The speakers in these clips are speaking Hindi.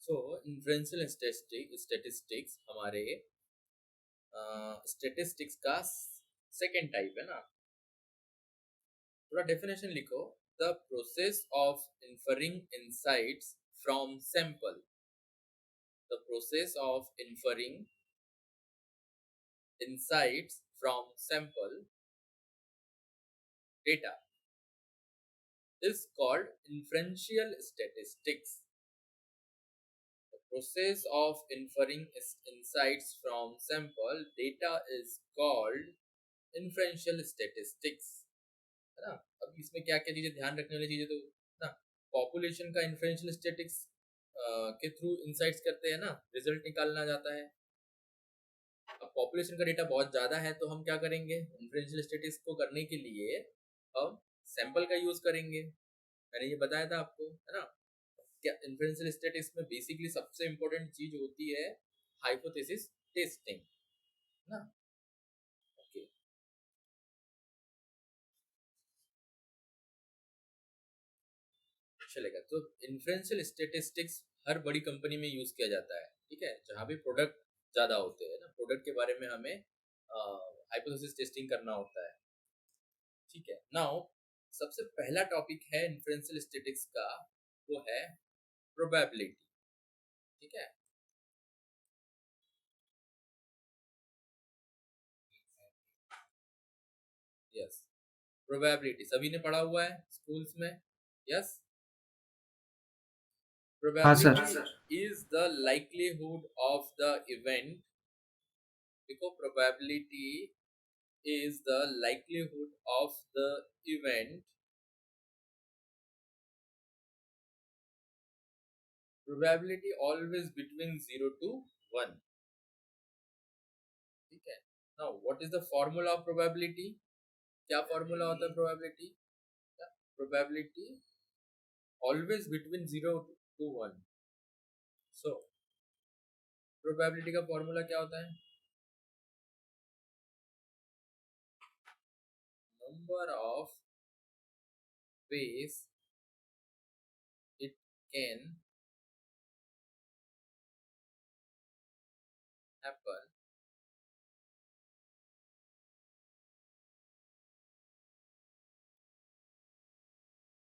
सो इन्फ्लुएंशियल स्टैटिस्टिक्स हमारे स्टैटिस्टिक्स का सेकेंड टाइप है ना। थोड़ा डेफिनेशन लिखो। The process of inferring insights from sample. द प्रोसेस ऑफ इन्फरिंग insights from sample data is called inferential statistics. The process of inferring insights from sample data is called inferential statistics. है ना। अब इसमें क्या क्या चीजें ध्यान रखने वाली चीजें तो ना, पॉपुलेशन का इन्फ्लुएंशियल स्टैटिस्टिक्स के थ्रू इंसाइट्स करते हैं ना, रिजल्ट निकालना जाता है। अब पॉपुलेशन का डेटा बहुत ज्यादा है तो हम क्या करेंगे, इन्फ्लुएंशियल स्टैटिस्टिक्स को करने के लिए हम सैंपल का यूज करेंगे। मैंने ये बताया था आपको, है ना। क्या इन्फ्लुएंशियल स्टैटिस्टिक्स में बेसिकली सबसे इंपॉर्टेंट चीज होती है हाइपोथेसिस टेस्टिंग ना। ओके, चलेगा। तो इन्फ्लुएंशियल स्टैटिस्टिक्स हर बड़ी कंपनी में यूज किया जाता है, ठीक है, जहां भी प्रोडक्ट ज्यादा होते हैं ना, प्रोडक्ट के बारे में हमें हाइपोथेसिस टेस्टिंग करना होता है, ठीक है। नाउ सबसे पहला टॉपिक है इन्फ्लुएंशियल स्टैटिस्टिक्स का, वो है प्रोबेबिलिटी, ठीक है। यस, प्रोबेबिलिटी सभी ने पढ़ा हुआ है स्कूल्स में। यस, हाँ sir. Probability is the likelihood of the event. देखो, probability is the likelihood of the event, probability always between 0 to 1, ठीक है। now what is the formula of probability? क्या formula होता है probability? probability always between 0 to 1। so probability का formula क्या होता है? number of ways it can happen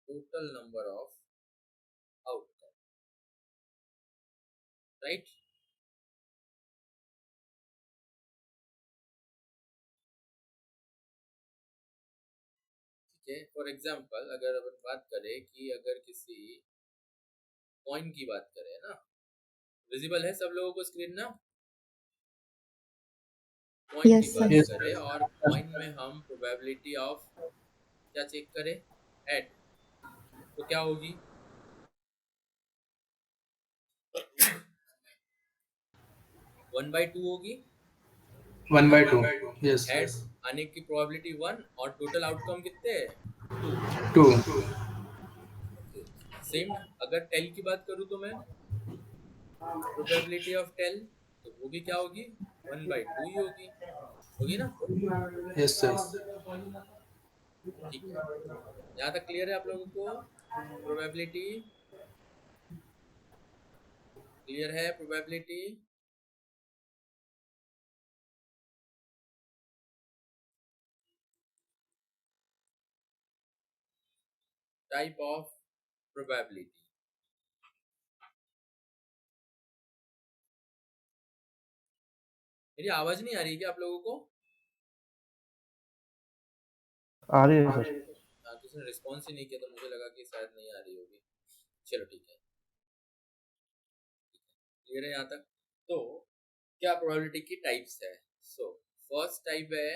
total number of outcome, right? ठीक है, फॉर एग्जाम्पल अगर अपन बात करें कि अगर किसी कॉइन की बात करें ना, विजिबल है सब लोगों को स्क्रीन ना, कॉइन की यस बात सर। यस करें और कॉइन में हम प्रोबेबिलिटी ऑफ क्या चेक करें, हेड, तो क्या होगी? 1/2 होगी। 1/2। यस। हेड आने की प्रोबेबिलिटी 1 और टोटल आउटकम कितने हैं? 2। 2। ओके, सेम अगर टेल की बात करूं तो मैं प्रोबेबिलिटी ऑफ टेल, तो वो भी क्या होगी? 1/2 ही होगी ना। Yes sir. ठीक है, यहाँ तक क्लियर है आप लोगों को? प्रोबेबिलिटी क्लियर है? Probability type of probability. मेरी आवाज नहीं आ रही है क्या आप लोगों को? आ रही है सर। हाँ, किसी ने रिस्पॉन्स ही नहीं किया तो मुझे लगा कि शायद नहीं आ रही होगी। चलो ठीक है, क्लियर है यहाँ तक? तो क्या प्रोबेबिलिटी की टाइप्स है? सो फर्स्ट टाइप है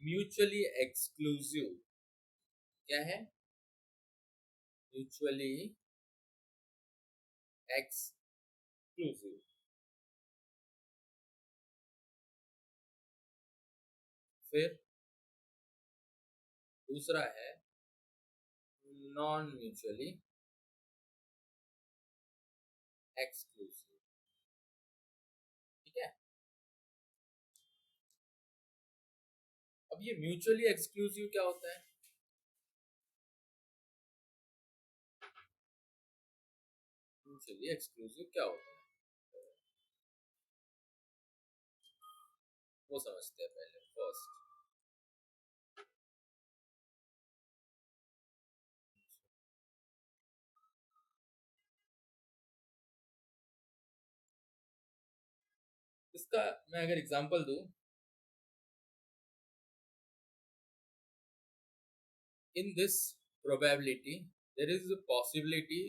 म्यूचुअली एक्सक्लूसिव। क्या है? Mutually exclusive. फिर दूसरा है नॉन म्यूचुअली एक्सक्लूसिव, ठीक है। अब ये म्यूचुअली एक्सक्लूसिव क्या होता है? म्यूचुअली एक्सक्लूसिव क्या होता है वो समझते हैं पहले फर्स्ट। इसका मैं अगर एग्जांपल दूं, in this probability there is a possibility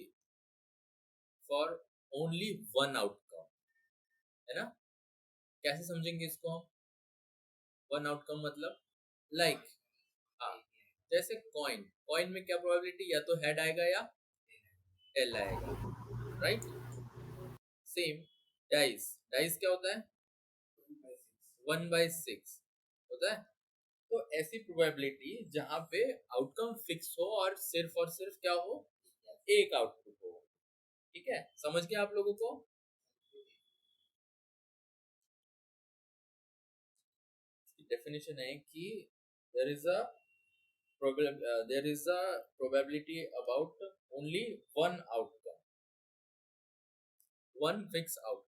for only one outcome, है ना? कैसे समझेंगे इसको हम? वन आउटकम मतलब लाइक हाँ, जैसे कॉइन, कॉइन में क्या प्रोबेबिलिटी, या तो हेड आएगा या टेल आएगा, राइट? सेम डाइस, डाइस क्या होता है? 1/6 होता है। तो ऐसी प्रोबेबिलिटी जहां पे आउटकम फिक्स हो और सिर्फ क्या हो, एक आउटपुट हो। ठीक है, समझ गए आप लोगों को? डेफिनेशन है कि there is a there is a probability about only one outcome, one fixed outcome.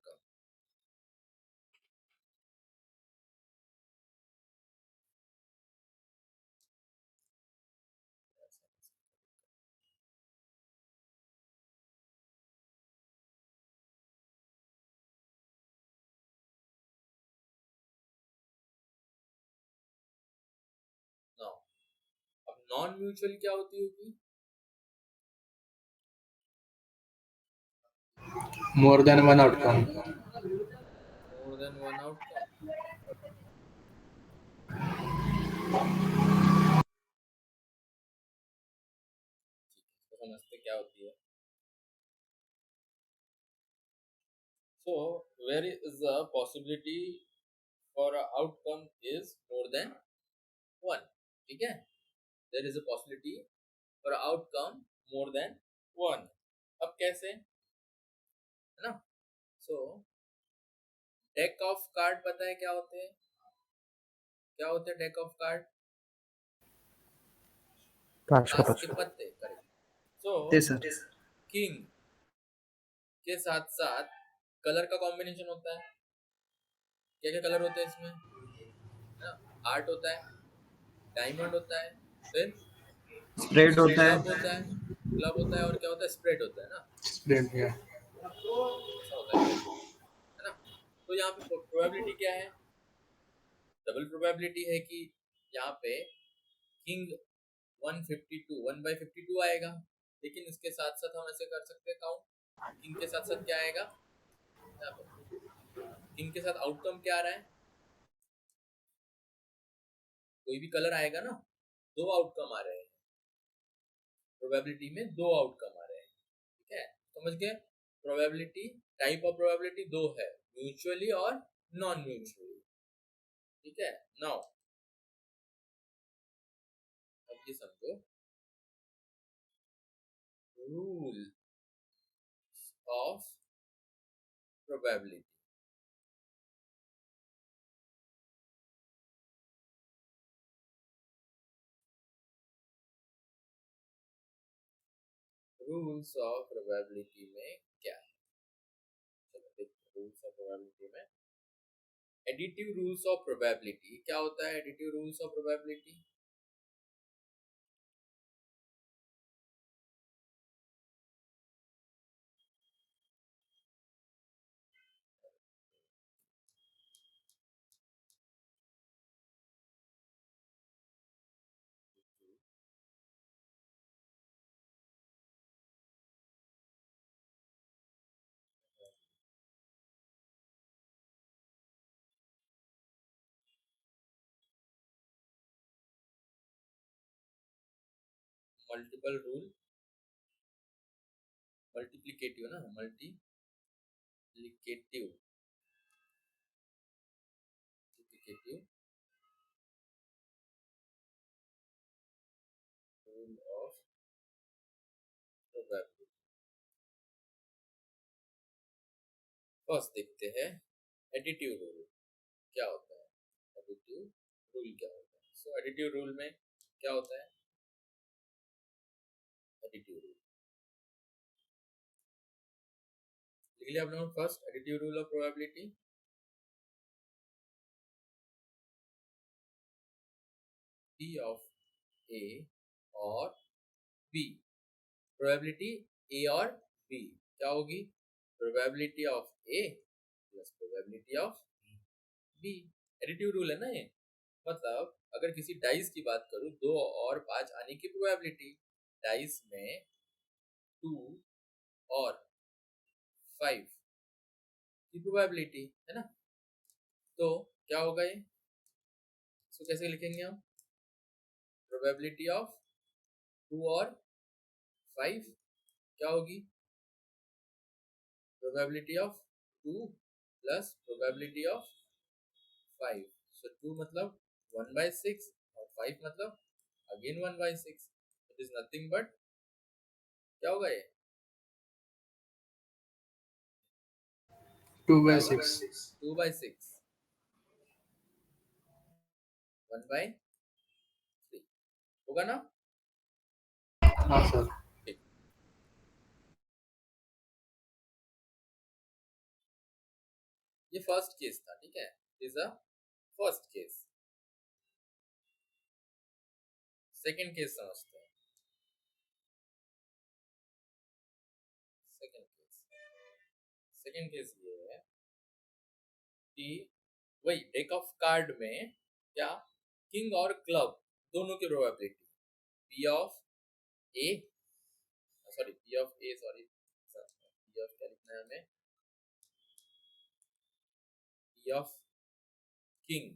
Now, अब नॉन म्यूचुअल क्या होती होगी? More than one outcome. More than one outcome. तो समझते क्या होती है? So where is the possibility for a outcome is more than one? ठीक है, there is a possibility for a outcome more than one. अब कैसे, है ना? So डेक ऑफ कार्ड पता है क्या होते हैं? क्या होते हैं डेक ऑफ कार्ड? ताश का ताश के पत्ता। पत्ते, करेक्ट। सो Yes, sir. किंग के साथ साथ कलर का कॉम्बिनेशन होता है। क्या क्या कलर होते हैं इसमें, है ना? हार्ट होता है, डायमंड होता है, फिर Spread होता क्लब है. होता है, क्लब होता है, और क्या होता है? स्प्रेड होता है ना, Spread, yeah. ऐसा होता है ना? तो यहाँ पे प्रोबेबिलिटी क्या है? डबल प्रोबेबिलिटी है कि यहाँ पे किंग 152 1/52 आएगा, लेकिन इसके साथ साथ हम ऐसे कर सकते हैं काउंट, किंग के साथ साथ क्या आएगा यहाँ पे? किंग के साथ आउटकम क्या आ रहा है? कोई भी कलर आएगा ना, दो आउटकम आ रहे हैं, प्रोबेबिलिटी में दो आउटकम आ रहे हैं। ठीक है, समझ गए? प्रोबेबिलिटी, टाइप ऑफ प्रोबेबिलिटी दो है, म्यूचुअली और नॉन म्यूचुअली। ठीक है, नाउ अब ये समझो rule of probability. Rules of probability में क्या है? चलो देखते हैं रूल्स ऑफ प्रोबेबिलिटी में। एडिटिव रूल्स ऑफ प्रोबेबिलिटी क्या होता है? Additive rules of probability multiple rule, multiplicative ना, multiplicative multiplicative rule of probability. First देखते हैं एडिटिव रूल क्या होता है। एडिटिव रूल क्या होता है? सो एडिटिव रूल में क्या होता है? एडिटिव रूल लिख लिया आप लोगों ने first additive rule of probability. P of A और B, प्रोबेबिलिटी A और B क्या होगी? Probability of A plus probability of B। Additive rule है ना ये। मतलब अगर किसी डाइस की बात करूं, 2 और 5 आने की प्रोबेबिलिटी, डाइस में 2 और 5 की प्रोबेबिलिटी है ना, तो क्या होगा ये? इसको कैसे लिखेंगे हम? प्रोबेबिलिटी ऑफ 2 और 5 क्या होगी? Probability of 2 plus probability of 5। सो 2 मतलब 1/6 और 5 मतलब again 1/6। It is nothing but क्या होगा ये? 2/6. 2/6 1/3 होगा ना? हाँ सर. ठीक। ये फर्स्ट केस था, ठीक है, is a first case. Second case समझते हैं। सेकंड केस ये है कि वही डेक ऑफ कार्ड में क्या किंग और क्लब दोनों की probability P of A, sorry P of A, sorry P of क्या लिखना है हमें? पी ऑफ किंग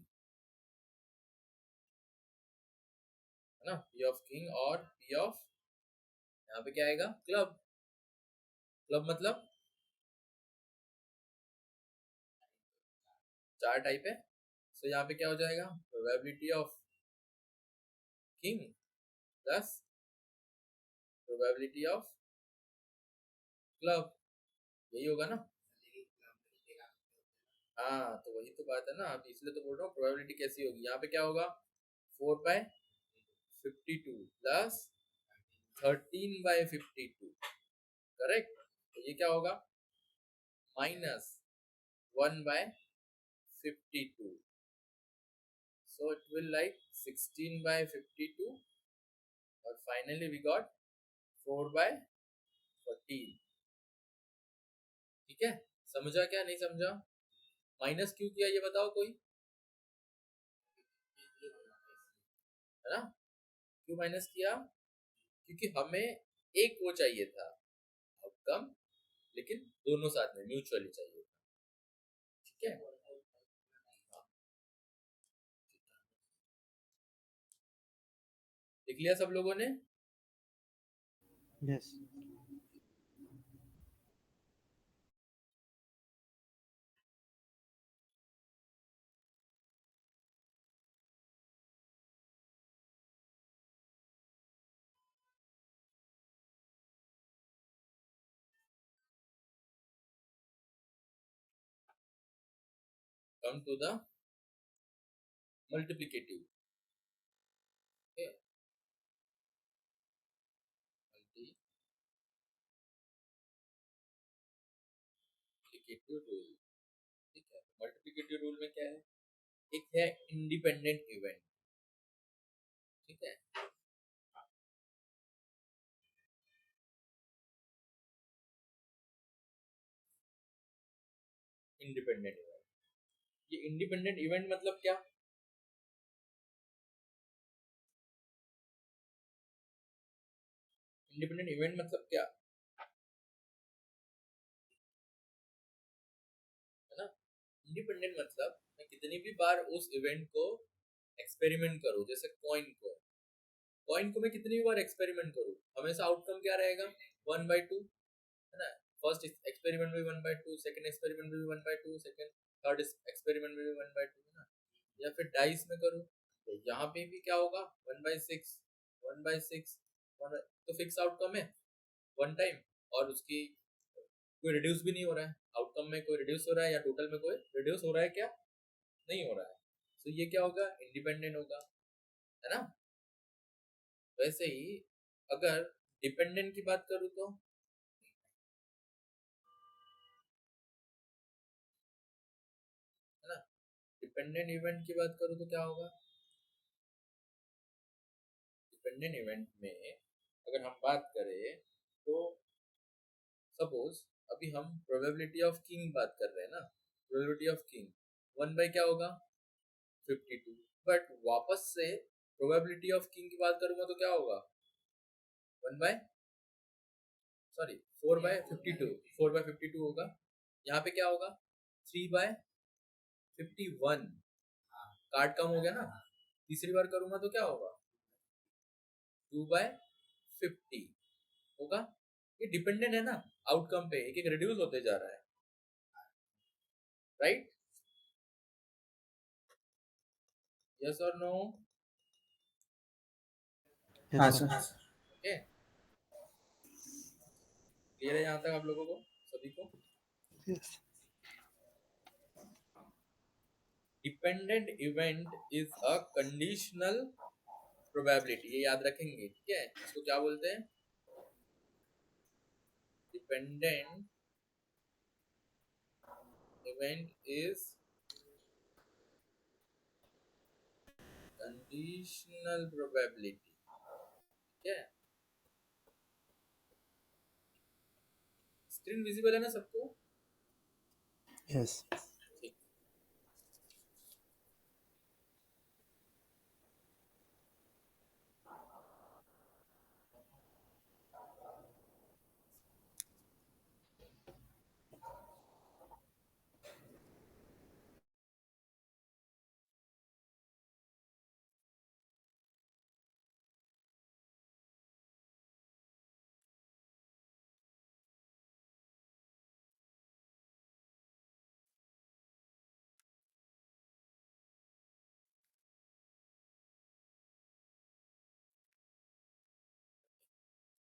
है ना, पी ऑफ किंग और पी ऑफ, यहाँ पे क्या आएगा? क्लब। क्लब मतलब 4 टाइप है। सो यहाँ पे क्या हो जाएगा? Probability of king plus probability of club, यही होगा ना? हाँ, तो वही तो बात है ना, अभी इसलिए तो बोल रहा हूँ प्रोबेबिलिटी कैसी होगी। यहाँ पे क्या होगा? 4/52 प्लस 13/52, करेक्ट। तो ये क्या होगा? Minus 1/52, so it will like 16/52 और फाइनली वी गॉट 4/14। ठीक है, समझा क्या? नहीं समझा? माइनस क्यों किया ये बताओ कोई, है ना? क्यों माइनस किया? क्योंकि हमें एक वो चाहिए था आउटकम, लेकिन दोनों साथ में म्यूचुअली चाहिए था। ठीक है, लिख लिया सब लोगों ने? Yes. Come to the multiplicative. Okay, multiplicative rule. ठीक है, मल्टीप्लिकेटिव रूल में क्या है? एक है इंडिपेंडेंट इवेंट। ठीक है, इंडिपेंडेंट इवेंट। ये इंडिपेंडेंट इवेंट मतलब क्या? इंडिपेंडेंट इवेंट मतलब क्या है ना? इंडिपेंडेंट मतलब मैं कितनी भी बार उस इवेंट को एक्सपेरिमेंट करूं, जैसे कॉइन को मैं कितनी बार एक्सपेरिमेंट करूं, हमेशा आउटकम क्या रहेगा? 1/2 है ना। फर्स्ट एक्सपेरिमेंट में भी 1/2, सेकंड एक्सपेरिमेंट में भी 1/2, सेकंड थर्ड एक्सपेरिमेंट में भी 1/2, है ना। या फिर डाइस में करूं तो यहाँ पे भी क्या होगा? 1/6, 1/6, तो फिक्स आउटकम है वन टाइम, और उसकी कोई रिड्यूस भी नहीं हो रहा है। आउटकम में कोई रिड्यूस हो रहा है या टोटल में कोई रिड्यूस हो रहा है क्या? नहीं हो रहा है। तो ये क्या होगा? इंडिपेंडेंट होगा, है ना। वैसे ही अगर डिपेंडेंट की बात करूं तो डिपेंडेंट इवेंट की बात करूँ तो क्या होगा? डिपेंडेंट इवेंट में अगर हम बात करें तो सपोज अभी हम प्रोबेबिलिटी ऑफ किंग बात कर रहे हैं ना, प्रोबेबिलिटी ऑफ किंग 1 बाय क्या होगा? 52। बट वापस से प्रोबेबिलिटी ऑफ किंग की बात करूंगा तो क्या होगा? 4 बाय 52, 4 बाय 52 होगा। यहाँ पे क्या होगा? 3 बाय 51। कार्ड कम हो गया ना। तीसरी बार करूंगा तो क्या होगा? 2/50 होगा। ये डिपेंडेंट है ना आउटकम पे, एक एक रिड्यूस होते जा रहा है, राइट? यस और नो? हाँ Yes, sir. sir. Okay, clear है यहाँ तक आप लोगों को सभी को? Yes. Dependent event is a conditional probability, ये याद रखेंगे, ठीक है? इसको क्या बोलते हैं? Dependent event is conditional probability, ठीक है? स्क्रीन विजिबल है ना सबको? Yes. ठीक।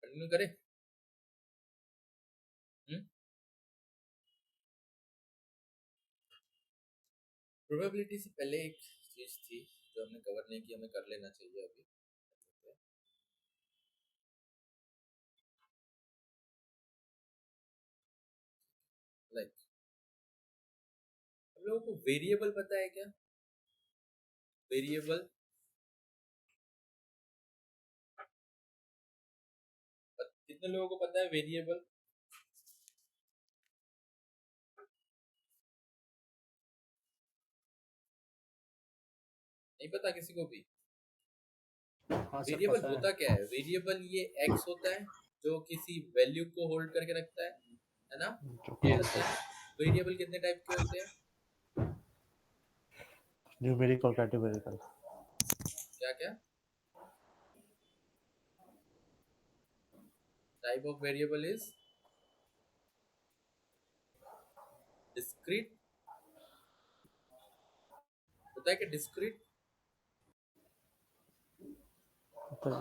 कंटिन्यू करें? प्रोबेबिलिटी से पहले एक चीज थी जो हमने कवर नहीं की, हमें कर लेना चाहिए अभी। लाइक हम लोगों को वेरिएबल पता है क्या? वेरिएबल कितने लोगों को पता है वेरिएबल? नहीं पता किसी को भी? हाँ सर, वेरिएबल पता होता है। क्या है? वेरिएबल ये एक्स होता है जो किसी वैल्यू को होल्ड करके रखता है ना? क्या यस होता है? वेरिएबल कितने टाइप के होते हैं? Numerical, categorical. क्या क्या type of variable is discrete, होता है कि डिस्क्रीट, Okay.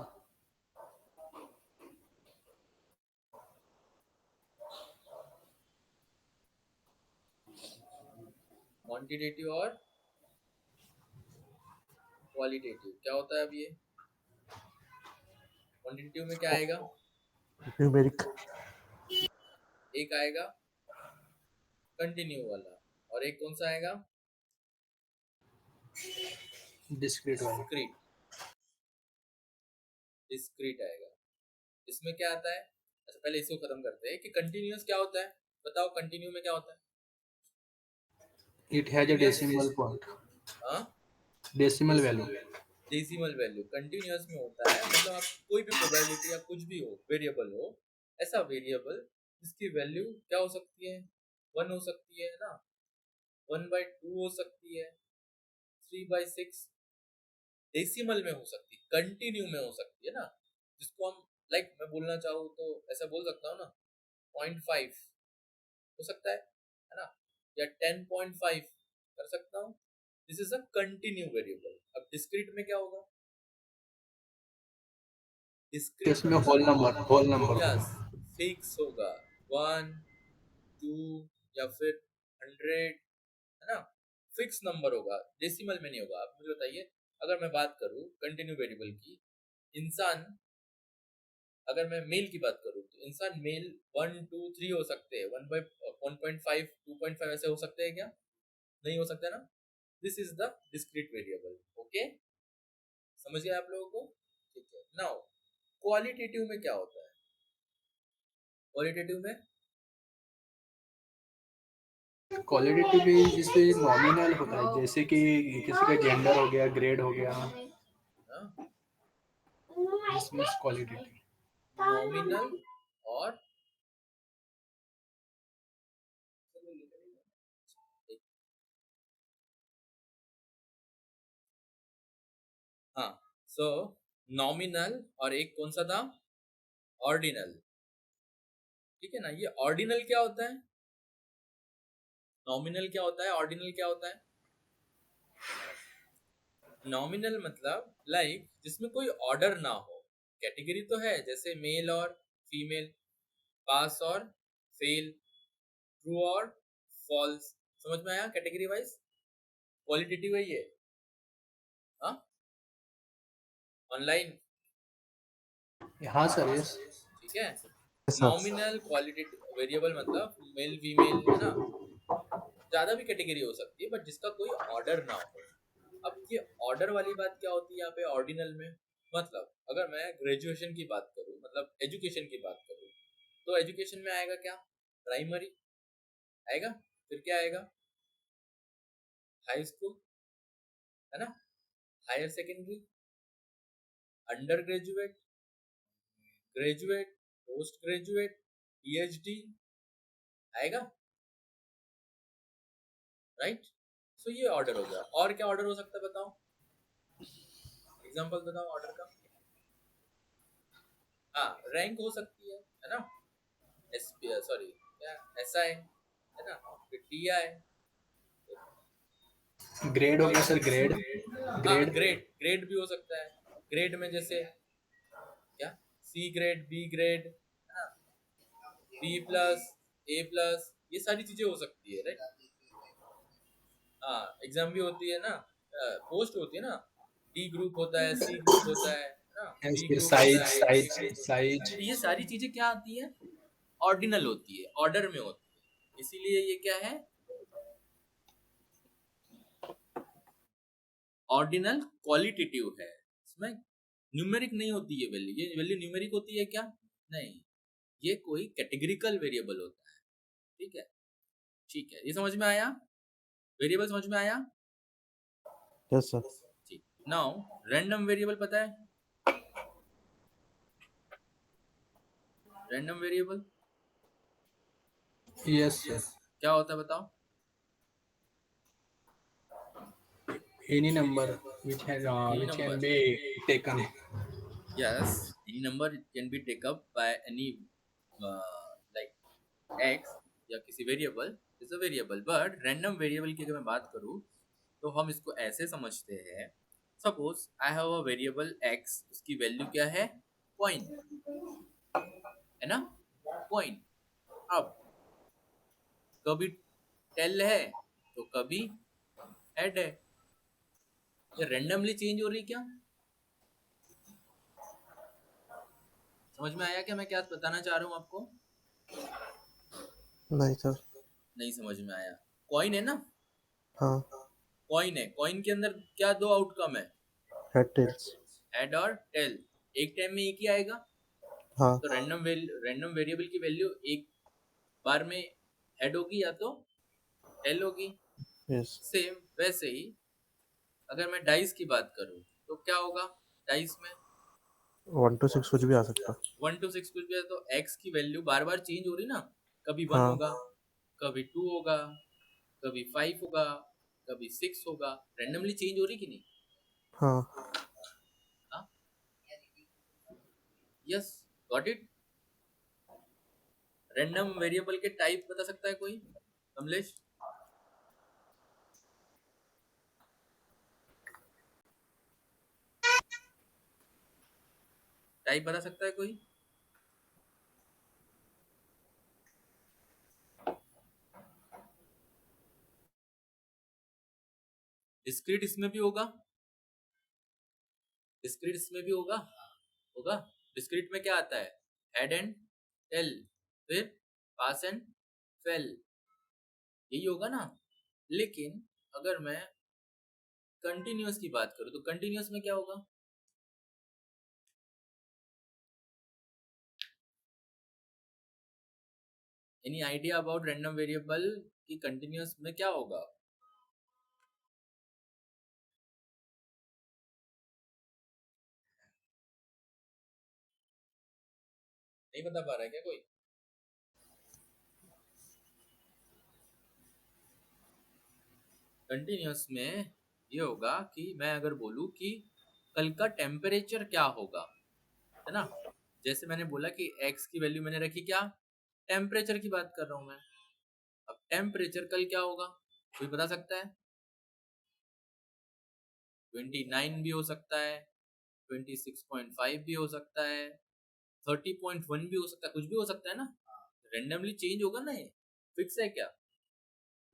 क्वांटिटेटिव और क्वालिटेटिव। क्या होता है अब ये? क्वांटिटेटिव में क्या आएगा? Numeric. एक आएगा कंटिन्यू वाला, और एक कौन सा आएगा? डिस्क्रीट वाला। डिस्क्रीट, डिस्क्रीट आएगा। इसमें क्या आता है? अच्छा पहले इसको खत्म करते हैं कि कंटिन्यूअस क्या होता है। बताओ कंटिन्यू में क्या होता है? It has a decimal point, हाँ, decimal value. Decimal value continuous में होता है, मतलब आप कोई भी प्रोबेबिलिटी या कुछ भी हो, वेरिएबल हो, ऐसा वेरिएबल जिसकी वैल्यू क्या हो सकती है? 1 हो सकती है ना, 1/2 हो सकती है, 3/6 डेसिमल में हो सकती है, कंटिन्यू में हो सकती है ना, जिसको हम लाइक मैं बोलना चाहूँ तो ऐसा बोल सकता हूँ ना, 0.5 हो सकता है ना, या 10.5 कर सकता हूँ। This is a continue variable. अब डिस्क्रीट में क्या होगा? डिस्क्रीट इसमें होल नंबर यस, होगा। फिक्स होगा, 1, 2 या फिर 100, है ना, फिक्स नंबर होगा, डेसिमल में नहीं होगा। आप मुझे बताइए, अगर मैं बात करूं कंटिन्यू वेरिएबल की, इंसान, अगर मैं मेल की बात करूं तो इंसान मेल 1, 2, 3 हो सकते हैं, 1/1.5, 2.5 ऐसे हो सकते हैं क्या? नहीं हो सकते ना? This is the discrete variable. Okay, समझ गए आप लोगों को? ठीक है। नाउ क्वालिटेटिव में क्या होता है? क्वालिटेटिव में क्वालिटेटिव भी जिससे नॉमिनल होता है, जैसे कि किसी का जेंडर हो गया, ग्रेड हो गया, इसमें क्वालिटेटिव। नॉमिनल और हाँ, सो नॉमिनल और एक कौन सा था? ऑर्डिनल। ठीक है ना? ये ऑर्डिनल क्या होता है? नॉमिनल क्या होता है? ऑर्डिनल क्या होता है? नॉमिनल मतलब लाइक जिसमें कोई ऑर्डर ना हो। कैटेगरी तो है, जैसे मेल और फीमेल, पास और फेल, ट्रू और फॉल्स। समझ में आया? कैटेगरी वाइज क्वालिटेटिव है ये। हाँ, ऑनलाइन। हाँ सर, यस। ठीक है। Yes, sir. Nominal qualitative variable मतलब मेल फीमेल, है ना? ज्यादा भी कैटेगरी हो सकती है, बट जिसका कोई ऑर्डर ना हो। अब ये ऑर्डर वाली बात क्या होती है यहाँ पे ऑर्डिनल में? मतलब अगर मैं ग्रेजुएशन की बात करूँ, मतलब एजुकेशन की बात करूँ, तो एजुकेशन में आएगा क्या? प्राइमरी आएगा, फिर क्या आएगा? हाई स्कूल, है ना? Higher secondary, under graduate, graduate, post graduate, PhD आएगा, राइट? सो ये ऑर्डर हो गया। और क्या ऑर्डर हो सकता है बताओ? एग्जांपल बताओ ऑर्डर का। हाँ, रैंक हो सकती है ना? सॉरी, क्या एसआई, है ना? फिर टीआई। ग्रेड हो गया सर, ग्रेड। हाँ, ग्रेड ग्रेड, ग्रेड भी हो सकता है। ग्रेड में जैसे क्या? सी ग्रेड, बी ग्रेड, है ना? बी प्लस, ए प्लस, ये सारी चीजें हो सकती है, राइट? हाँ, एग्जाम भी होती है ना, पोस्ट होती है ना, डी ग्रुप होता है, सी ग्रुप होता है ना, बी फिर ग्रुप साइज होता है, ए साइज ग्रुप। साइज। तो ये सारी चीजें क्या आती है? ऑर्डिनल होती है, ऑर्डर में होती है। इसीलिए ये क्या है? ऑर्डिनल क्वालिटेटिव है। इसमें न्यूमेरिक नहीं होती है वैल्यू। ये वैल्यू न्यूमेरिक होती है क्या? नहीं, ये कोई कैटेगरिकल वेरिएबल होता है। ठीक है, ठीक है, ये समझ में आया? वेरिएबल समझ में आया? Yes, sir. ठीक। नाउ रैंडम वेरिएबल पता है? Random variable yes sir. क्या होता है बताओ? Any number which has any which can number. be taken। Yes, any number can be take up by any like X या किसी variable is a variable. But random variable की अगर मैं बात करूं तो हम इसको ऐसे समझते हैं। Suppose I have a variable x, उसकी वैल्यू क्या है? कॉइन, है ना? कॉइन। अब कभी टेल है तो कभी हेड है। ये रैंडमली चेंज हो रही क्या? समझ में आया क्या मैं क्या बताना चाह रहा हूँ आपको? नहीं सर। नहीं समझ में आया? कॉइन है ना, हाँ। कॉइन है। कॉइन के अंदर क्या दो आउटकम है? Head tails. हेड और टेल। एक टाइम में एक ही आएगा। हाँ। तो रैंडम वेरिएबल की वैल्यू एक बार में हेड होगी या तो टेल होगी। यस। सेम वैसे ही अगर मैं डाइस की बात करूं तो क्या होगा? डाइस में 1 to 6 कुछ भी आ सकता। 1 to 6 कुछ भी है, तो एक्स की वैल्यू बार बार चेंज हो रही ना। कभी 1 हाँ। होगा, कभी 2 होगा, कभी 5 होगा, कभी 6 होगा। रैंडमली चेंज हो रही कि नहीं? हाँ। हाँ, yes, got it. Random variable के टाइप बता सकता है कोई? कमलेश, टाइप बता सकता है कोई? डिस्क्रीट इसमें भी होगा, डिस्क्रीट इसमें भी होगा, होगा। डिस्क्रीट में क्या आता है? हेड एंड टेल, फिर पास एंड फेल, यही होगा ना। लेकिन अगर मैं कंटिन्यूअस की बात करूं तो कंटिन्यूअस में क्या होगा? Any idea about random variable की कंटिन्यूअस में क्या होगा? नहीं बता पा रहा है क्या कोई? कंटिन्यूअस में ये होगा कि मैं अगर बोलूं कि कल का टेम्परेचर क्या होगा, है ना, जैसे मैंने बोला कि x की वैल्यू मैंने रखी क्या, टेम्परेचर की बात कर रहा हूं मैं। अब टेम्परेचर कल क्या होगा, कोई बता सकता है? 29 भी हो सकता है, 26.5 भी हो सकता है, 30.1 भी हो सकता है, कुछ भी हो सकता है ना, रेंडमली चेंज होगा ना, ये फिक्स है क्या?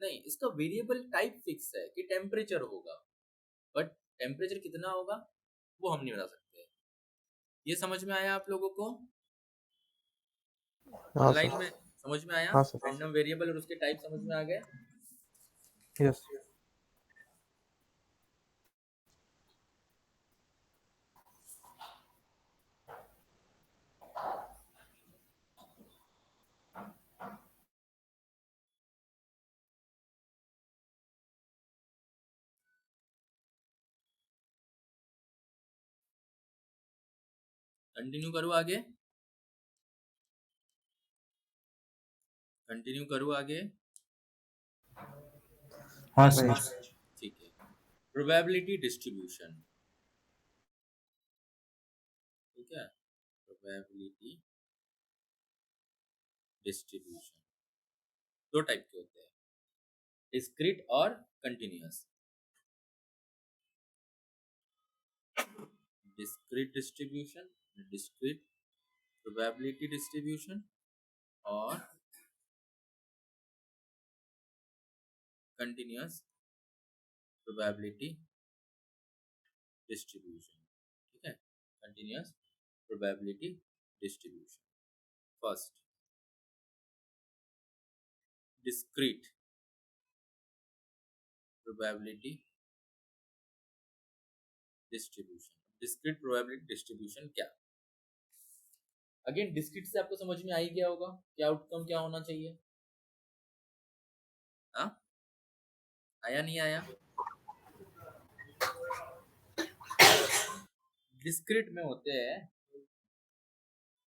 नहीं, इसका वेरिएबल टाइप फिक्स है कि टेम्परेचर होगा, बट टेम्परेचर कितना होगा वो हम नहीं बता सकते। ये समझ में आया आप लोगों को? हाँ ऑनलाइन सर। में समझ में आया? हाँ सर। रैंडम वेरिएबल और उसके टाइप समझ में आ गए? यस। कंटिन्यू करूँ आगे? कंटिन्यू करूँ आगे? हाँ नहीं। सर। ठीक है। प्रोबेबिलिटी डिस्ट्रीब्यूशन, ठीक है, प्रोबेबिलिटी डिस्ट्रीब्यूशन दो टाइप के होते हैं, डिस्क्रीट और continuous. Discrete distribution, discrete probability distribution और कंटिन्यूअस प्रोबेबिलिटी डिस्ट्रीब्यूशन, ठीक है, continuous probability distribution. First, discrete probability distribution. Discrete probability distribution क्या? अगेन डिस्क्रीट से आपको समझ में आ ही गया होगा कि आउटकम क्या होना चाहिए। हाँ, आया नहीं आया? डिस्क्रीट में होते हैं,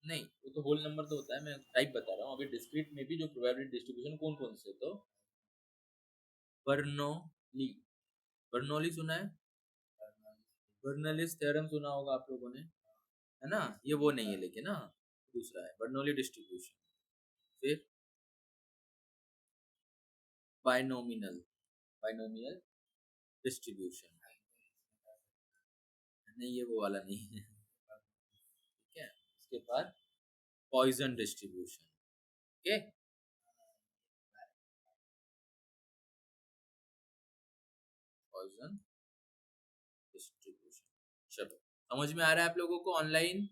नहीं वो तो होल नंबर तो होता है, मैं टाइप बता रहा हूँ। अभी डिस्क्रीट में भी जो प्रोबेबिलिटी डिस्ट्रीब्यूशन कौन कौन से, तो बर्नौली, बर्नौली सुना है? बर्नौलीज थ्योरम सुना होगा आप लोगों ने, है ना, ये वो नहीं है लेकिन, ना दूसरा है बर्नौली डिस्ट्रीब्यूशन। फिर बायनोमिनल, बायनोमियल डिस्ट्रीब्यूशन, नहीं ये वो वाला नहीं है, ठीक है। उसके बाद Poisson distribution, okay, Poisson distribution. चलो, समझ में आ रहा है आप लोगों को? ऑनलाइन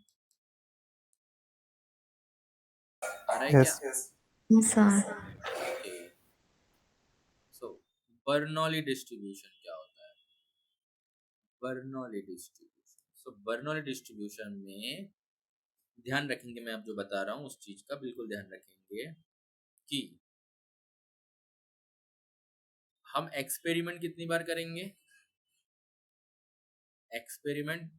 आ रहा है क्या? यस। सर। ओके, सो बर्नौली डिस्ट्रीब्यूशन क्या होता है? बर्नौली डिस्ट्रीब्यूशन, सो बर्नौली डिस्ट्रीब्यूशन में ध्यान रखेंगे, मैं अब जो बता रहा हूँ उस चीज का बिल्कुल ध्यान रखेंगे कि हम एक्सपेरिमेंट कितनी बार करेंगे? एक्सपेरिमेंट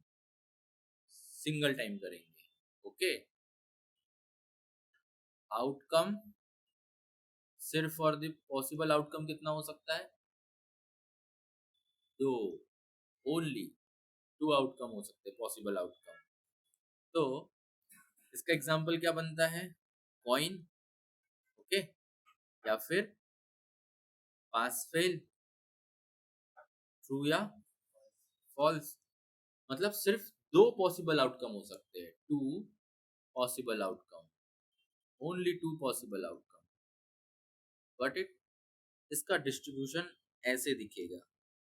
सिंगल टाइम करेंगे, ओके। आउटकम, सिर्फ फॉर द पॉसिबल आउटकम कितना हो सकता है? दो, ओनली टू आउटकम हो सकते हैं, पॉसिबल आउटकम। तो इसका एग्जांपल क्या बनता है? कॉइन, ओके, या फिर पास फेल, ट्रू या फॉल्स। मतलब सिर्फ दो पॉसिबल आउटकम हो सकते हैं, two possible outcome, only two possible outcome, but it, इसका डिस्ट्रीब्यूशन ऐसे दिखेगा,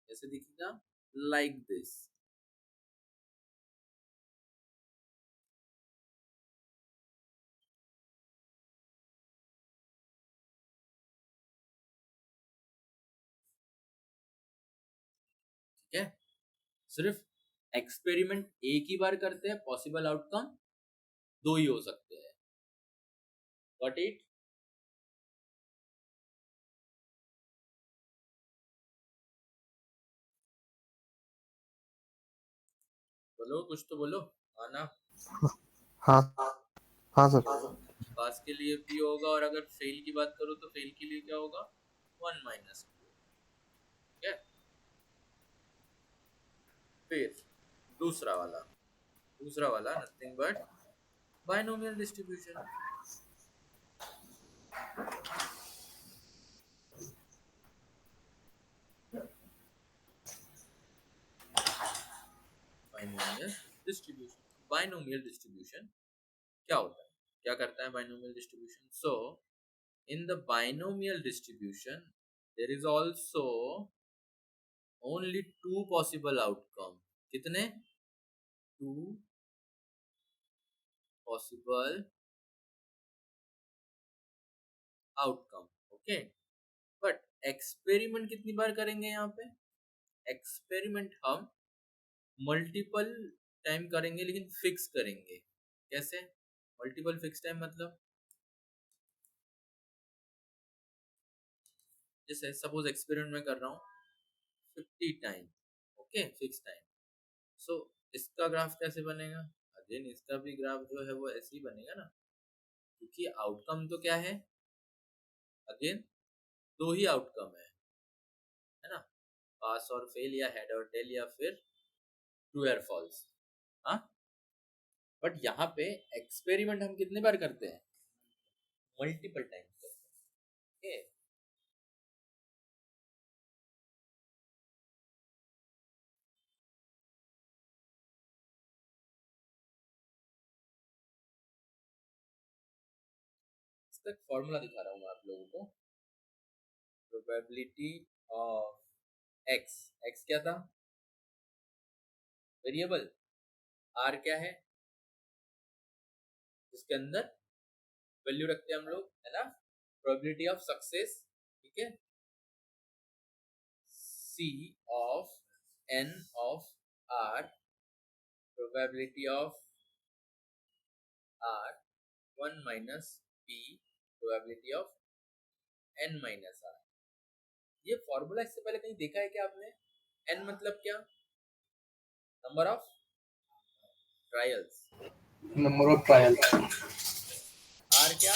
ऐसे दिखेगा, लाइक दिस। ठीक ठीक है, सिर्फ एक्सपेरिमेंट एक ही बार करते हैं, पॉसिबल आउटकम दो ही हो सकते हैं। Got it? बोलो, कुछ तो बोलो। आना। हाँ हाँ सर। पास के लिए पी होगा, और अगर फेल की बात करो तो फेल के लिए क्या होगा? 1 माइनस टू। ठीक है, फिर दूसरा वाला nothing but binomial distribution. Binomial distribution क्या होता है, क्या करता है binomial distribution? So in the binomial distribution there is also only two possible outcome. कितने? Two possible outcome. Okay, but experiment कितनी बार करेंगे यहाँ पे? एक्सपेरिमेंट हम मल्टीपल टाइम करेंगे, लेकिन फिक्स करेंगे। कैसे मल्टीपल फिक्स टाइम? मतलब जैसे सपोज एक्सपेरिमेंट में कर रहा हूँ 50 टाइम, ओके, फिक्स टाइम। सो इसका ग्राफ कैसे बनेगा? अगेन इसका भी ग्राफ जो है वो ऐसे ही बनेगा ना, क्योंकि आउटकम तो क्या है? अगेन दो ही आउटकम है ना, पास और फेल, या हेड और टेल, या फिर ट्रू और फॉल्स। हाँ, बट यहाँ पे एक्सपेरिमेंट हम कितने बार करते हैं? मल्टीपल टाइम करते हैं। इसका फॉर्मूला दिखा रहा हूँ मैं आप लोगों को। प्रोबेबिलिटी ऑफ एक्स, एक्स क्या था? वेरिएबल। आर क्या है? जिसके अंदर वैल्यू रखते हैं हम लोग, है ना, प्रोबेबिलिटी ऑफ सक्सेस। ठीक है, C of N of R, probability of R 1 minus P, probability of N minus R. ये फॉर्मूला इससे पहले कहीं देखा है क्या आपने? एन मतलब क्या? Number of trials. Number of trial. R क्या?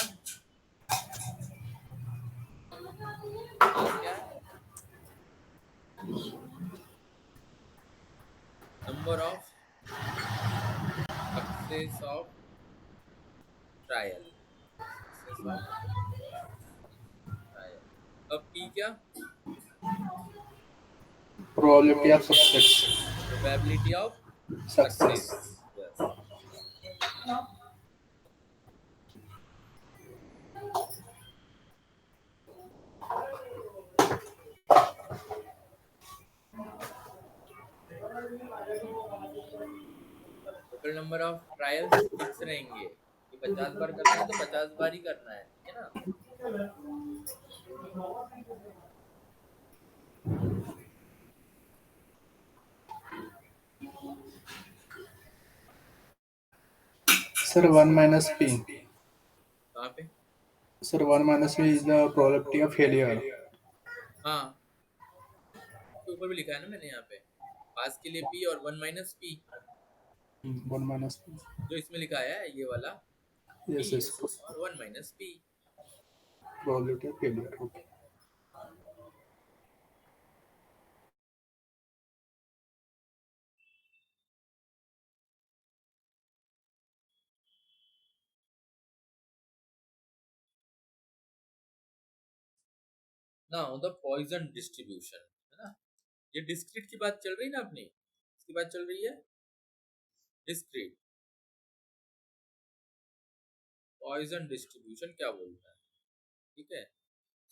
आर क्या है? Number of success of trial, success of trial. अब पी क्या? Probability of success. Probability of success. Success. Yes. Total number of trials fix रहेंगे कि 50 बार करना है तो 50 बार ही करना है, ठीक है ना। Sir 1 minus P. कहाँ पे? Sir 1 minus P is the probability of failure. हाँ, तो ऊपर भी लिखा है ना मैंने यहाँ पे, पास के लिए पी और 1 माइनस पी। 1 minus P. जो इसमें लिखा है ये वाला यस पी यस, और 1 minus P. Probability of failure. Okay. Now the Poisson distribution, है ना। ये डिस्क्रीट की बात चल रही है ना अपनी, इसकी बात चल रही है डिस्क्रीट। पॉइजन डिस्ट्रीब्यूशन क्या बोलता है? ठीक है,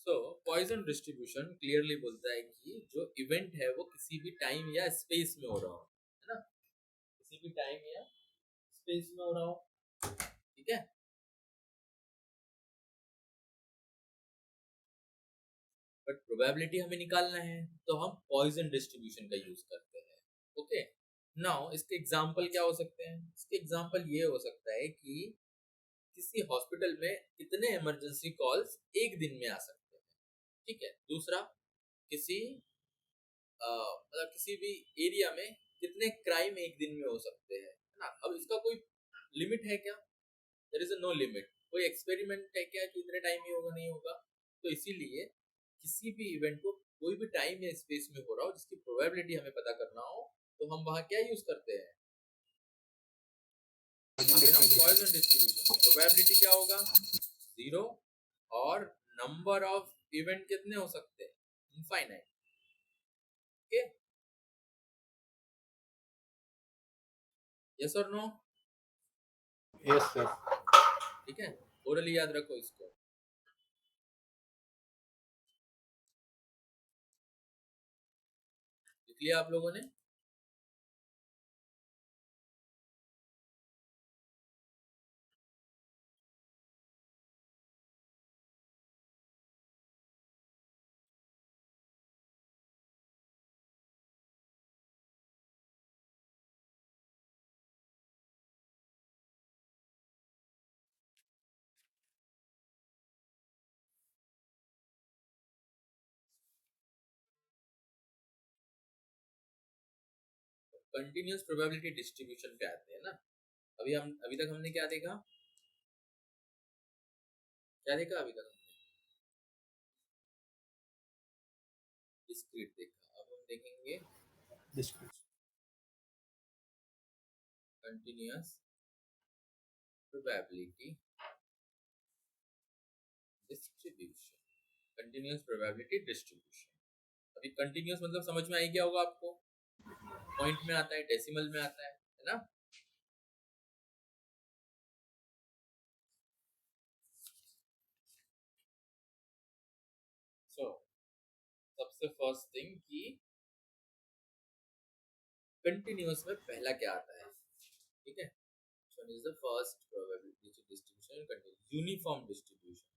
सो पॉइजन डिस्ट्रीब्यूशन क्लियरली बोलता है कि जो इवेंट है वो किसी भी टाइम या स्पेस में हो रहा हो, है ना, किसी भी टाइम या स्पेस में हो रहा हो। ठीक है, बट प्रोबेबिलिटी हमें निकालना है तो हम पॉइजन डिस्ट्रीब्यूशन का यूज करते हैं। ओके, नाउ इसके एग्जाम्पल क्या हो सकते हैं? इसके एग्जाम्पल ये हो सकता है कि किसी हॉस्पिटल में कितने इमरजेंसी कॉल्स एक दिन में आ सकते हैं, ठीक है। दूसरा, किसी मतलब किसी भी एरिया में कितने क्राइम एक दिन में हो सकते हैं, है ना। अब इसका कोई लिमिट है क्या? There is no limit. कोई एक्सपेरिमेंट है क्या कि इतने टाइम में होगा, नहीं होगा। तो इसीलिए किसी भी इवेंट को कोई भी टाइम या स्पेस में हो रहा हो जिसकी प्रोबेबिलिटी हमें पता करना हो, तो हम वहां क्या यूज करते हैं? हम पॉइजन डिस्ट्रीब्यूशन। प्रोबेबिलिटी क्या होगा? 0। और नंबर ऑफ इवेंट कितने हो सकते हैं? इनफाइनाइट। ओके, यस और नो? Yes sir. ठीक है, ओरली याद रखो इसको। लिख लिया आप लोगों ने? कंटिन्यूअस प्रोबेबिलिटी डिस्ट्रीब्यूशन पे आते हैं ना। अभी तक हमने क्या देखा? क्या देखा अभी तक? डिस्क्रीट देखा। अब हम देखेंगे continuous probability distribution. Continuous probability distribution. अभी कंटिन्यूअस मतलब समझ में आई क्या होगा आपको? पॉइंट में आता है, डेसिमल में आता है ना। सो सबसे फर्स्ट थिंग कि कंटिन्यूअस में पहला क्या आता है, ठीक है। One is the first probability distribution continuous. Uniform distribution.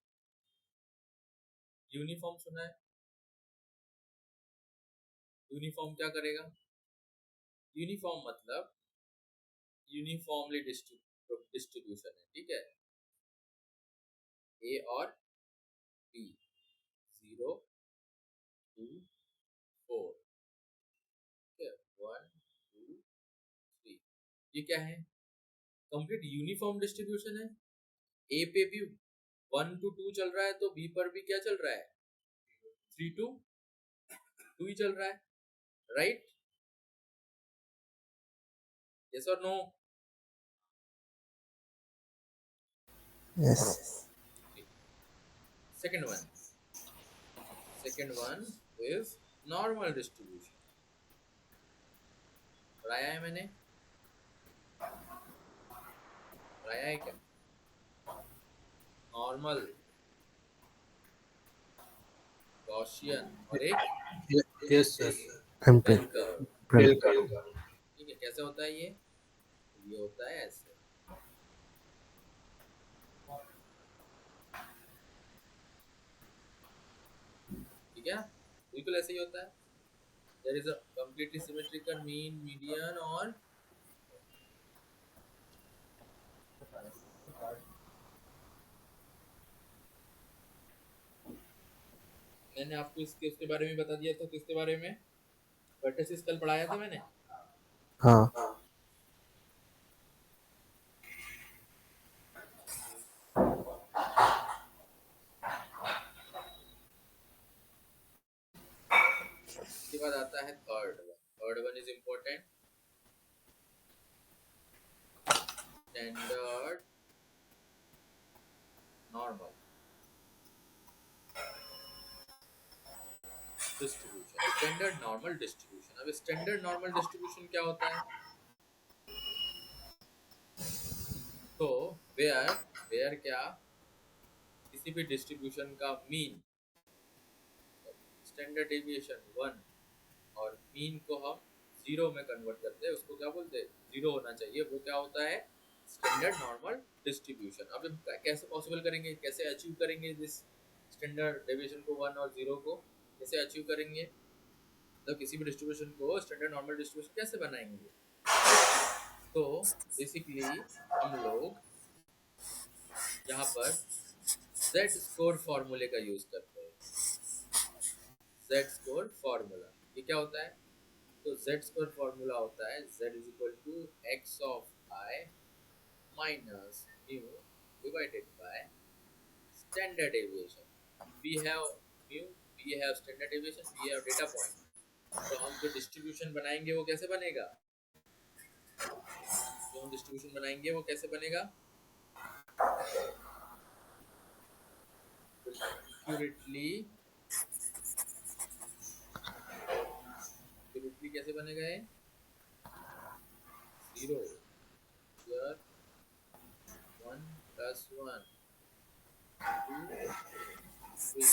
Uniform सुना है? यूनिफॉर्म क्या करेगा? यूनिफॉर्म मतलब यूनिफॉर्मली डिस्ट्रीब्यूशन है, ठीक है। ए और बी, 0 2 4, ठीक है, 1 2 3। ये क्या है? कंप्लीट यूनिफॉर्म डिस्ट्रीब्यूशन है। ए पे भी 1 to 2 चल रहा है, तो बी पर भी क्या चल रहा है? 3 to 2 ही चल रहा है, राइट? यस और no? Yes. Second one is normal distribution. पढ़ाया है मैंने? पढ़ाया है क्या? नॉर्मल, गॉसियन और एक yes sir. MP. Bell curve. Bell Well, curve. ठीक है, कैसे होता है ये? ये होता है ऐसे, ठीक है, बिल्कुल ऐसे ही होता है। There is a completely symmetrical mean, median और मैंने आपको उसके बारे में बता दिया था। किसके बारे में? वर्टिसिस कल पढ़ाया था मैंने। हाँ. उसके बाद आता है third one is important, standard normal distribution. Standard normal distribution. अब स्टैंडर्ड नॉर्मल डिस्ट्रीब्यूशन क्या होता है? तो वेयर वेयर क्या? किसी भी डिस्ट्रीब्यूशन का मीन, स्टैंडर्ड डेविएशन 1 और मीन को हम 0 में कन्वर्ट करते हैं, उसको क्या बोलते हैं? 0 होना चाहिए, वो क्या होता है? Standard normal distribution. अब हम कैसे पॉसिबल करेंगे, कैसे अचीव करेंगे दिस स्टैंडर्ड डेविएशन को, 1 और 0 को कैसे अचीव करेंगे? मतलब किसी भी डिस्ट्रीब्यूशन को स्टैंडर्ड नॉर्मल डिस्ट्रीब्यूशन कैसे बनाएंगे? तो बेसिकली हम लोग यहाँ पर जेड स्कोर फॉर्मूले का यूज करते हैं। जेड स्कोर फॉर्मूला ये क्या होता है? तो जेड स्कोर फॉर्मूला होता है z is equal to X of I minus mu divided by standard deviation. We have mu, we have standard deviation, we have data point. तो हम जो डिस्ट्रीब्यूशन बनाएंगे वो कैसे बनेगा? जो हम डिस्ट्रीब्यूशन बनाएंगे वो कैसे बनेगा? एक्यूरेटली कैसे बनेगा ये? 0 here 1 plus 1 2 3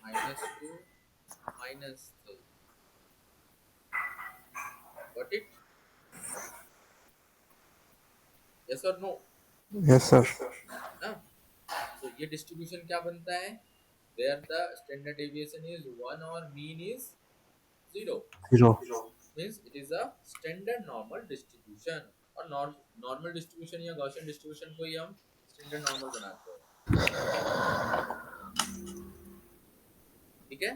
minus 2 minus 3 got it? yes or no? Yes, sir. ना? तो ये डिस्ट्रीब्यूशन क्या बनता है? where the standard deviation is 1 or mean is 0 Zero. means it is a standard normal distribution। और नॉर्मल डिस्ट्रीब्यूशन या गॉसियन डिस्ट्रीब्यूशन को ही हम स्टैंडर्ड नॉर्मल बनाते हैं। ठीक है?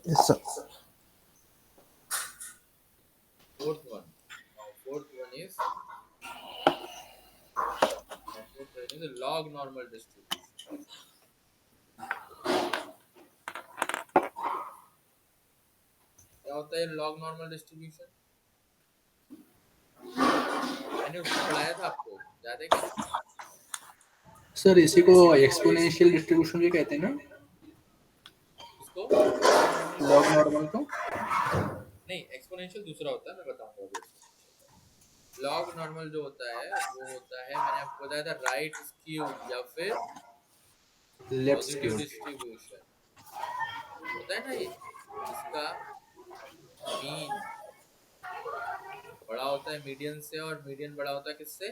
Yes, sir. fourth one is log normal distribution। क्या होता है लॉग नॉर्मल डिस्ट्रीब्यूशन? मैंने उसको पढ़ाया था आपको, याद है क्या? सर इसी को एक्सपोनेंशियल डिस्ट्रीब्यूशन भी कहते हैं ना, इसको लॉग नॉर्मल को? नहीं, एक्सपोनेंशियल दूसरा होता है, मैं बताऊंगा अभी। लॉग नॉर्मल जो होता है वो होता है, मैंने आपको बताया था, राइट स्क्यूड या फिर लेफ्ट पॉजिटिव स्क्यू। डिस्ट्रीब्यूशन होता है ना। ये इसका मीन बड़ा होता है मीडियन से, और मीडियन बड़ा होता है किससे?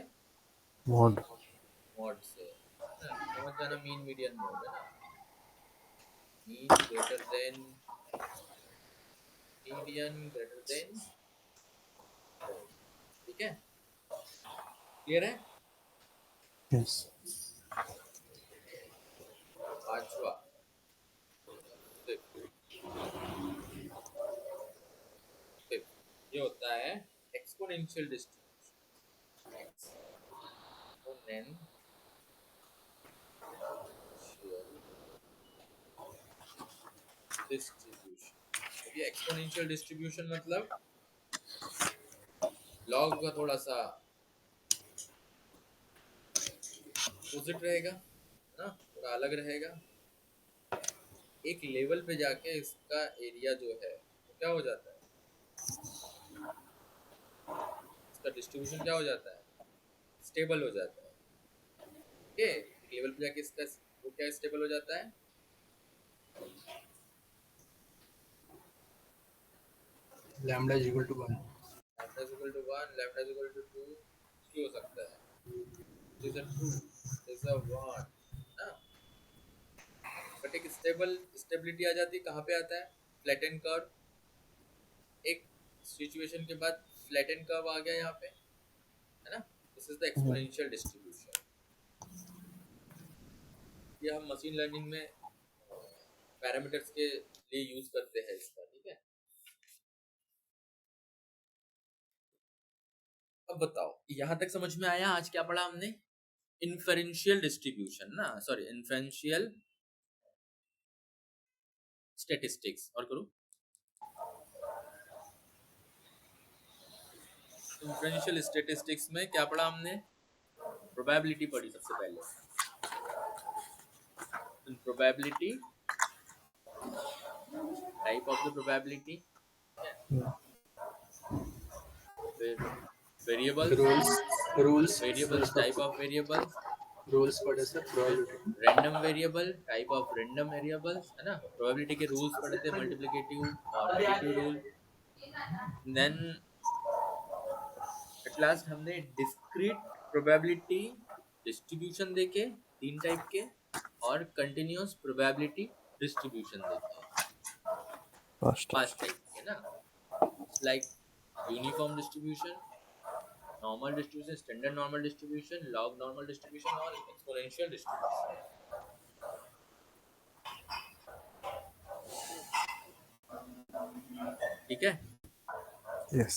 Mod. मॉड से। समझ जाना, मीन मीडियन मोड है ना। Mean greater than median greater than mode. ठीक है, क्लियर है? Yes. पांचवा ये होता है एक्सपोनेंशियल डिस्ट्रीब्यूशन। Exponential distribution. ये एक्सपोनेंशियल डिस्ट्रीब्यूशन मतलब लॉग का थोड़ा सा अपोजिट रहेगा, है ना, थोड़ा अलग रहेगा। एक लेवल पे जाके इसका एरिया जो है वो क्या हो जाता है? इसका डिस्ट्रीब्यूशन क्या हो जाता है? स्टेबल हो जाता है। ओके, एक लेवल पे जाके इसका वो क्या स्टेबल हो जाता है? Lambda is equal to 1। Lambda is equal to 1, lambda is equal to 2 क्यों हो सकता है? इज अ 2 इज अ 1 ना। बट एक स्टेबिलिटी आ जाती है, कहाँ पे आता है? Flatten curve. एक सिचुएशन के बाद फ्लैटन कर्व आ गया यहाँ पे, है ना। This is the exponential distribution. ये हम मशीन लर्निंग में पैरामीटर्स के लिए यूज करते हैं इसका। ठीक है, अब बताओ यहां तक समझ में आया? आज क्या पढ़ा हमने? इन्फरेंशियल डिस्ट्रीब्यूशन ना, सॉरी, इन्फरेंशियल स्टैटिस्टिक्स। और करो, इन्फरेंशियल स्टैटिस्टिक्स में क्या पढ़ा हमने? प्रोबेबिलिटी पढ़ी सबसे पहले। Probability, type of the probability, फिर variables, rules variables, type of variables, rules पढ़े sir, probability. Random variable, type of random variables, है ना। प्रोबेबिलिटी के रूल्स पढ़े थे, मल्टीप्लिकेटिव और additive rule. Then at last हमने डिस्क्रीट प्रोबेबिलिटी डिस्ट्रीब्यूशन देखे, तीन टाइप के, और कंटिन्यूअस प्रोबेबिलिटी डिस्ट्रीब्यूशन देखे। Faster. फास्टिंग है ना, like uniform distribution, normal distribution, standard normal distribution, log normal distribution और एक्सपोनेंशियल डिस्ट्रीब्यूशन। ठीक है। Yes.